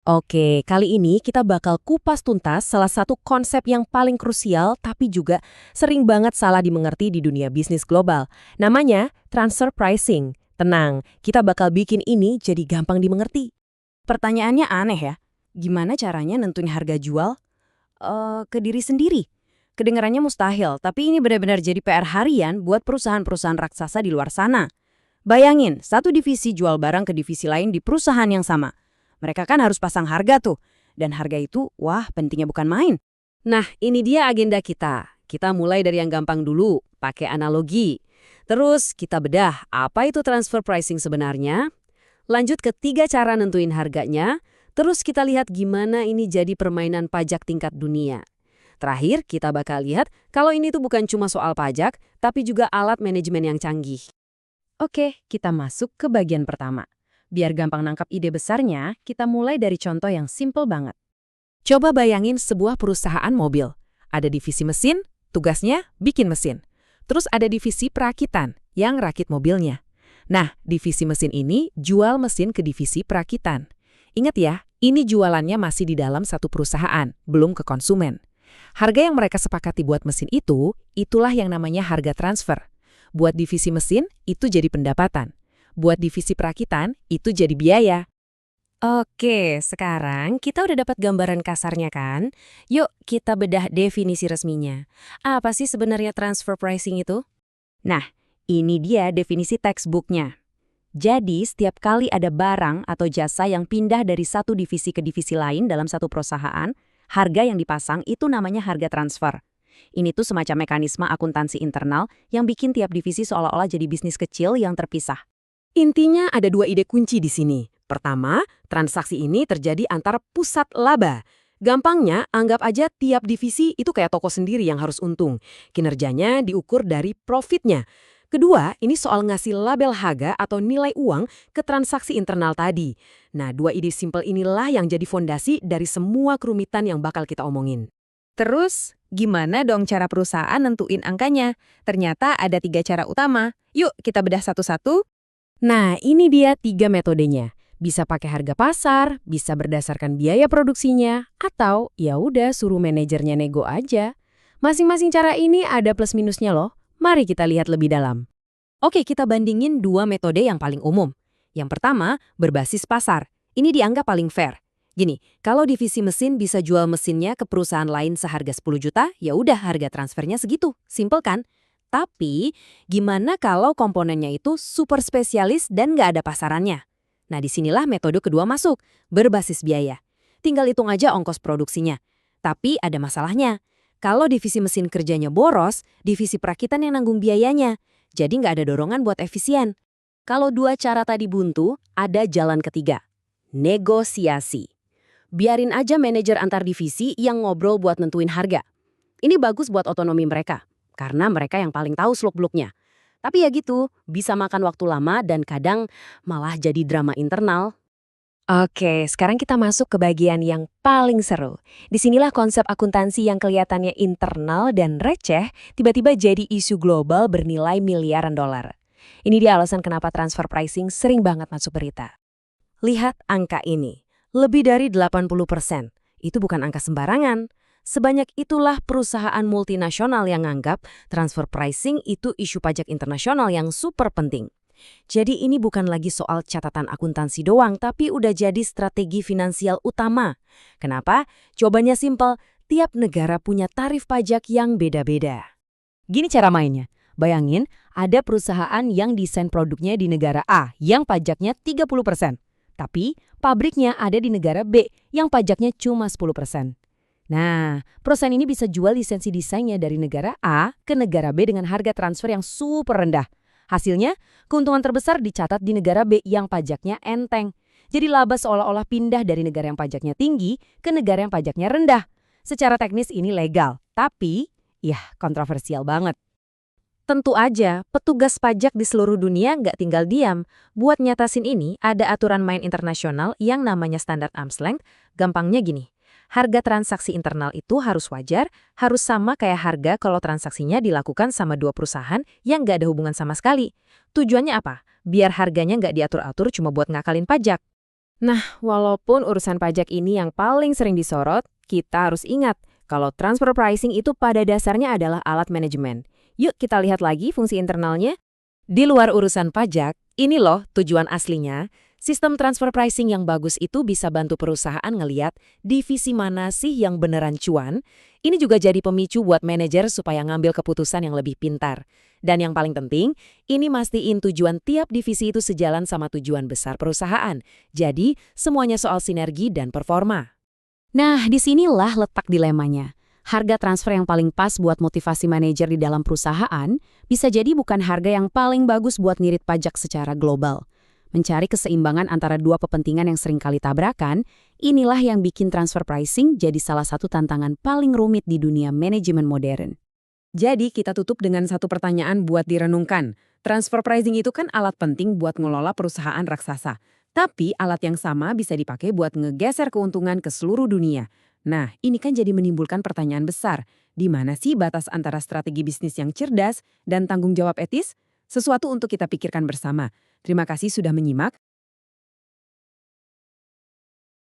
Oke, kali ini kita bakal kupas tuntas salah satu konsep yang paling krusial tapi juga sering banget salah dimengerti di dunia bisnis global. Namanya transfer pricing. Tenang, kita bakal bikin ini jadi gampang dimengerti. Pertanyaannya aneh ya. Gimana caranya nentuin harga jual ke diri sendiri? Kedengarannya mustahil, tapi ini benar-benar jadi PR harian buat perusahaan-perusahaan raksasa di luar sana. Bayangin, satu divisi jual barang ke divisi lain di perusahaan yang sama. Mereka kan harus pasang harga tuh. Dan harga itu, wah pentingnya bukan main. Nah, ini dia agenda kita. Kita mulai dari yang gampang dulu, pakai analogi. Terus kita bedah apa itu transfer pricing sebenarnya. Lanjut ke 3 cara nentuin harganya. Terus kita lihat gimana ini jadi permainan pajak tingkat dunia. Terakhir, kita bakal lihat kalau ini tuh bukan cuma soal pajak, tapi juga alat manajemen yang canggih. Oke, kita masuk ke bagian pertama. Biar gampang nangkap ide besarnya, kita mulai dari contoh yang simple banget. Coba bayangin sebuah perusahaan mobil. Ada divisi mesin, tugasnya bikin mesin. Terus ada divisi perakitan, yang rakit mobilnya. Nah, divisi mesin ini jual mesin ke divisi perakitan. Ingat ya, ini jualannya masih di dalam satu perusahaan, belum ke konsumen. Harga yang mereka sepakati buat mesin itu, itulah yang namanya harga transfer. Buat divisi mesin, itu jadi pendapatan. Buat divisi perakitan, itu jadi biaya. Oke, sekarang kita udah dapat gambaran kasarnya kan? Yuk kita bedah definisi resminya. Apa sih sebenarnya transfer pricing itu? Nah, ini dia definisi textbooknya. Jadi, setiap kali ada barang atau jasa yang pindah dari satu divisi ke divisi lain dalam satu perusahaan, harga yang dipasang itu namanya harga transfer. Ini tuh semacam mekanisme akuntansi internal yang bikin tiap divisi seolah-olah jadi bisnis kecil yang terpisah. Intinya ada 2 ide kunci di sini. Pertama, transaksi ini terjadi antar pusat laba. Gampangnya, anggap aja tiap divisi itu kayak toko sendiri yang harus untung. Kinerjanya diukur dari profitnya. Kedua, ini soal ngasih label harga atau nilai uang ke transaksi internal tadi. Nah, 2 ide simpel inilah yang jadi fondasi dari semua kerumitan yang bakal kita omongin. Terus, gimana dong cara perusahaan nentuin angkanya? Ternyata ada 3 cara utama. Yuk kita bedah satu-satu. Nah, ini dia 3 metodenya. Bisa pakai harga pasar, bisa berdasarkan biaya produksinya, atau ya udah suruh manajernya nego aja. Masing-masing cara ini ada plus minusnya loh. Mari kita lihat lebih dalam. Oke, kita bandingin 2 metode yang paling umum. Yang pertama, berbasis pasar. Ini dianggap paling fair. Gini, kalau divisi mesin bisa jual mesinnya ke perusahaan lain seharga 10 juta, ya udah harga transfernya segitu. Simple kan? Tapi, gimana kalau komponennya itu super spesialis dan nggak ada pasarannya? Nah, disinilah metode kedua masuk, berbasis biaya. Tinggal hitung aja ongkos produksinya. Tapi ada masalahnya. Kalau divisi mesin kerjanya boros, divisi perakitan yang nanggung biayanya. Jadi nggak ada dorongan buat efisien. Kalau 2 cara tadi buntu, ada jalan ketiga. Negosiasi. Biarin aja manajer antar divisi yang ngobrol buat nentuin harga. Ini bagus buat otonomi mereka, karena mereka yang paling tahu seluk-beluknya. Tapi ya gitu, bisa makan waktu lama dan kadang malah jadi drama internal. Oke, sekarang kita masuk ke bagian yang paling seru. Disinilah konsep akuntansi yang kelihatannya internal dan receh, tiba-tiba jadi isu global bernilai miliaran dolar. Ini dia alasan kenapa transfer pricing sering banget masuk berita. Lihat angka ini, lebih dari 80%. Itu bukan angka sembarangan. Sebanyak itulah perusahaan multinasional yang anggap transfer pricing itu isu pajak internasional yang super penting. Jadi ini bukan lagi soal catatan akuntansi doang, tapi udah jadi strategi finansial utama. Kenapa? Jawabannya simpel, tiap negara punya tarif pajak yang beda-beda. Gini cara mainnya. Bayangin, ada perusahaan yang desain produknya di negara A yang pajaknya 30%. Tapi pabriknya ada di negara B yang pajaknya cuma 10%. Nah, perusahaan ini bisa jual lisensi desainnya dari negara A ke negara B dengan harga transfer yang super rendah. Hasilnya, keuntungan terbesar dicatat di negara B yang pajaknya enteng. Jadi laba seolah-olah pindah dari negara yang pajaknya tinggi ke negara yang pajaknya rendah. Secara teknis ini legal, tapi ya kontroversial banget. Tentu aja, petugas pajak di seluruh dunia nggak tinggal diam. Buat nyatasin ini, ada aturan main internasional yang namanya standar arm's length. Gampangnya gini, harga transaksi internal itu harus wajar, harus sama kayak harga kalau transaksinya dilakukan sama 2 perusahaan yang nggak ada hubungan sama sekali. Tujuannya apa? Biar harganya nggak diatur-atur cuma buat ngakalin pajak. Nah, walaupun urusan pajak ini yang paling sering disorot, kita harus ingat kalau transfer pricing itu pada dasarnya adalah alat manajemen. Yuk kita lihat lagi fungsi internalnya. Di luar urusan pajak, ini loh tujuan aslinya. Sistem transfer pricing yang bagus itu bisa bantu perusahaan ngeliat divisi mana sih yang beneran cuan. Ini juga jadi pemicu buat manajer supaya ngambil keputusan yang lebih pintar. Dan yang paling penting, ini mastiin tujuan tiap divisi itu sejalan sama tujuan besar perusahaan. Jadi, semuanya soal sinergi dan performa. Nah, disinilah letak dilemanya. Harga transfer yang paling pas buat motivasi manajer di dalam perusahaan bisa jadi bukan harga yang paling bagus buat ngirit pajak secara global. Mencari keseimbangan antara dua kepentingan yang seringkali tabrakan, inilah yang bikin transfer pricing jadi salah satu tantangan paling rumit di dunia manajemen modern. Jadi kita tutup dengan satu pertanyaan buat direnungkan. Transfer pricing itu kan alat penting buat ngelola perusahaan raksasa. Tapi alat yang sama bisa dipakai buat ngegeser keuntungan ke seluruh dunia. Nah, ini kan jadi menimbulkan pertanyaan besar. Di mana sih batas antara strategi bisnis yang cerdas dan tanggung jawab etis? Sesuatu untuk kita pikirkan bersama. Terima kasih sudah menyimak.